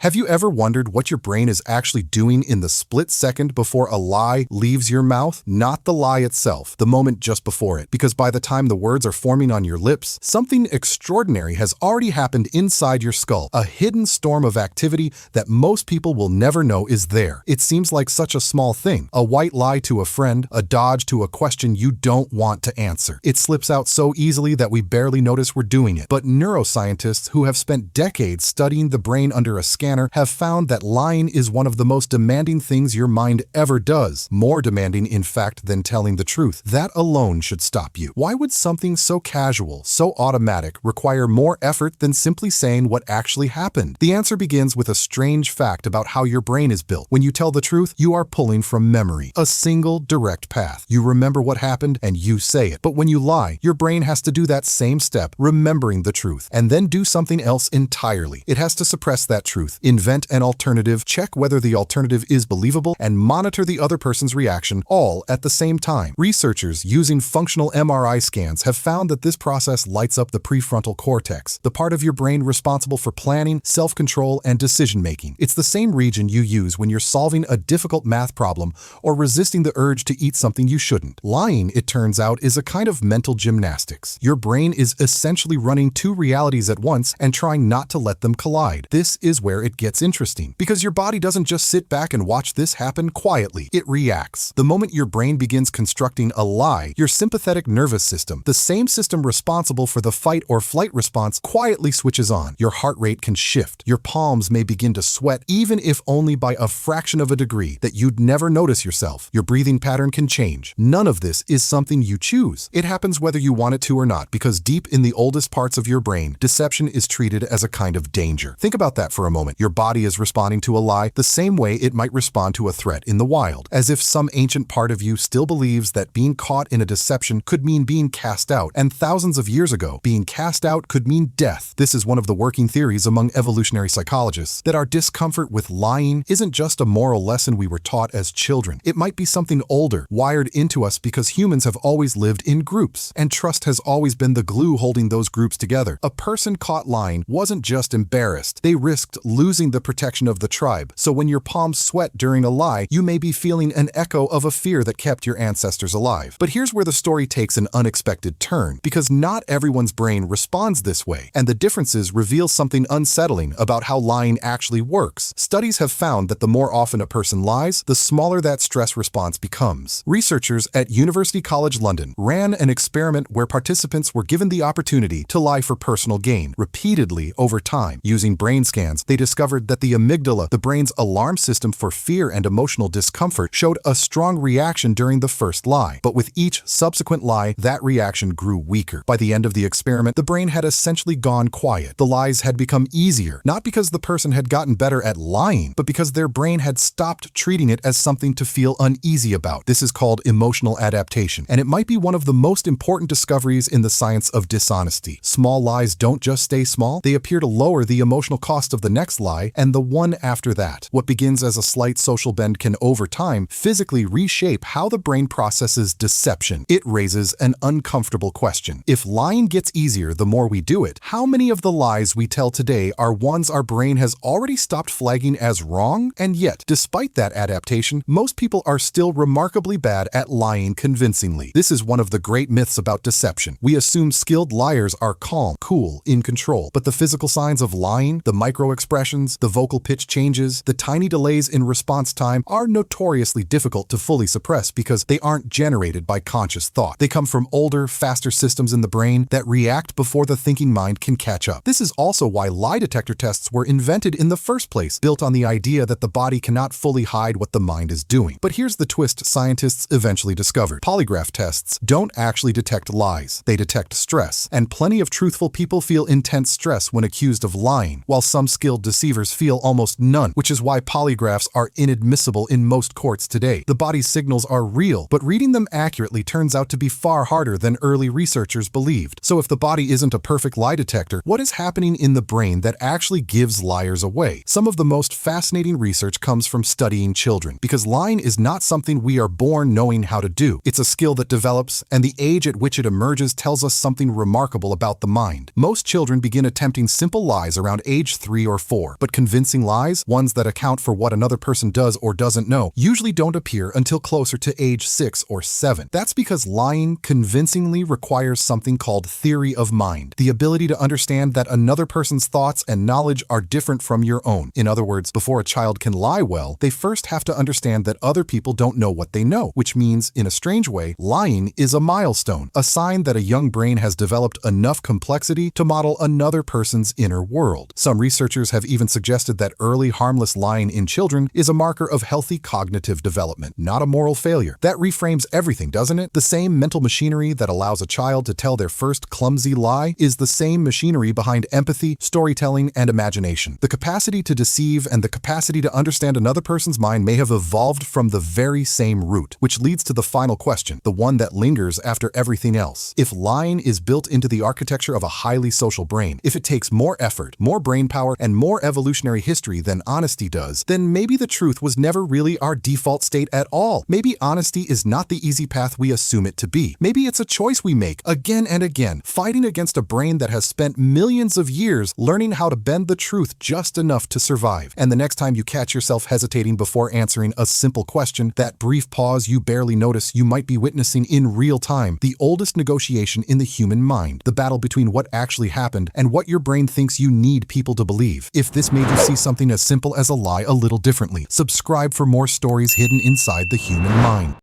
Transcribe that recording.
Have you ever wondered what your brain is actually doing in the split second before a lie leaves your mouth? Not the lie itself, the moment just before it, because by the time the words are forming on your lips, something extraordinary has already happened inside your skull, a hidden storm of activity that most people will never know is there. It seems like such a small thing, a white lie to a friend, a dodge to a question you don't want to answer. It slips out so easily that we barely notice we're doing it. But neuroscientists who have spent decades studying the brain under a scanner have found that lying is one of the most demanding things your mind ever does. More demanding, in fact, than telling the truth. That alone should stop you. Why would something so casual, so automatic, require more effort than simply saying what actually happened? The answer begins with a strange fact about how your brain is built. When you tell the truth, you are pulling from memory, a single direct path. You remember what happened and you say it. But when you lie, your brain has to do that same step, remembering the truth, and then do something else entirely. It has to suppress that truth, invent an alternative, check whether the alternative is believable, and monitor the other person's reaction, all at the same time. Researchers using functional MRI scans have found that this process lights up the prefrontal cortex, the part of your brain responsible for planning, self-control, and decision-making. It's the same region you use when you're solving a difficult math problem or resisting the urge to eat something you shouldn't. Lying, it turns out, is a kind of mental gymnastics. Your brain is essentially running two realities at once and trying not to let them collide. This is where it gets interesting, because your body doesn't just sit back and watch this happen quietly. It reacts. The moment your brain begins constructing a lie, your sympathetic nervous system, the same system responsible for the fight or flight response, quietly switches on. Your heart rate can shift. Your palms may begin to sweat, even if only by a fraction of a degree that you'd never notice yourself. Your breathing pattern can change. None of this is something you choose. It happens whether you want it to or not, because deep in the oldest parts of your brain, deception is treated as a kind of danger. Think about that for a moment. Your body is responding to a lie the same way it might respond to a threat in the wild, as if some ancient part of you still believes that being caught in a deception could mean being cast out, and thousands of years ago, being cast out could mean death. This is one of the working theories among evolutionary psychologists, that our discomfort with lying isn't just a moral lesson we were taught as children. It might be something older, wired into us because humans have always lived in groups, and trust has always been the glue holding those groups together. A person caught lying wasn't just embarrassed. They risked losing the protection of the tribe. So when your palms sweat during a lie, you may be feeling an echo of a fear that kept your ancestors alive. But here's where the story takes an unexpected turn, because not everyone's brain responds this way, and the differences reveal something unsettling about how lying actually works. Studies have found that the more often a person lies, the smaller that stress response becomes. Researchers at University College London ran an experiment where participants were given the opportunity to lie for personal gain repeatedly over time. Using brain scans, they discovered that the amygdala, the brain's alarm system for fear and emotional discomfort, showed a strong reaction during the first lie. But with each subsequent lie, that reaction grew weaker. By the end of the experiment, the brain had essentially gone quiet. The lies had become easier, not because the person had gotten better at lying, but because their brain had stopped treating it as something to feel uneasy about. This is called emotional adaptation, and it might be one of the most important discoveries in the science of dishonesty. Small lies don't just stay small, they appear to lower the emotional cost of the next lie and the one after that. What begins as a slight social bend can, over time, physically reshape how the brain processes deception. It raises an uncomfortable question. If lying gets easier the more we do it, how many of the lies we tell today are ones our brain has already stopped flagging as wrong? And yet, despite that adaptation, most people are still remarkably bad at lying convincingly. This is one of the great myths about deception. We assume skilled liars are calm, cool, in control. But the physical signs of lying, the micro-expressions, the vocal pitch changes, the tiny delays in response time are notoriously difficult to fully suppress because they aren't generated by conscious thought. They come from older, faster systems in the brain that react before the thinking mind can catch up. This is also why lie detector tests were invented in the first place, built on the idea that the body cannot fully hide what the mind is doing. But here's the twist scientists eventually discovered. Polygraph tests don't actually detect lies. They detect stress, and plenty of truthful people feel intense stress when accused of lying, while some skilled deceivers feel almost none, which is why polygraphs are inadmissible in most courts today. The body's signals are real, but reading them accurately turns out to be far harder than early researchers believed. So if the body isn't a perfect lie detector, what is happening in the brain that actually gives liars away? Some of the most fascinating research comes from studying children, because lying is not something we are born knowing how to do. It's a skill that develops, and the age at which it emerges tells us something remarkable about the mind. Most children begin attempting simple lies around age 3 or 4. more. But convincing lies, ones that account for what another person does or doesn't know, usually don't appear until closer to age 6 or 7. That's because lying convincingly requires something called theory of mind, the ability to understand that another person's thoughts and knowledge are different from your own. In other words, before a child can lie well, they first have to understand that other people don't know what they know, which means, in a strange way, lying is a milestone, a sign that a young brain has developed enough complexity to model another person's inner world. Some researchers have even suggested that early harmless lying in children is a marker of healthy cognitive development, not a moral failure. That reframes everything, doesn't it? The same mental machinery that allows a child to tell their first clumsy lie is the same machinery behind empathy, storytelling, and imagination. The capacity to deceive and the capacity to understand another person's mind may have evolved from the very same root, which leads to the final question, the one that lingers after everything else. If lying is built into the architecture of a highly social brain, if it takes more effort, more brain power, and more evolutionary history than honesty does, then maybe the truth was never really our default state at all. Maybe honesty is not the easy path we assume it to be. Maybe it's a choice we make again and again, fighting against a brain that has spent millions of years learning how to bend the truth just enough to survive. And the next time you catch yourself hesitating before answering a simple question, that brief pause you barely notice you might be witnessing in real time the oldest negotiation in the human mind, the battle between what actually happened and what your brain thinks you need people to believe. If this made you see something as simple as a lie a little differently, subscribe for more stories hidden inside the human mind.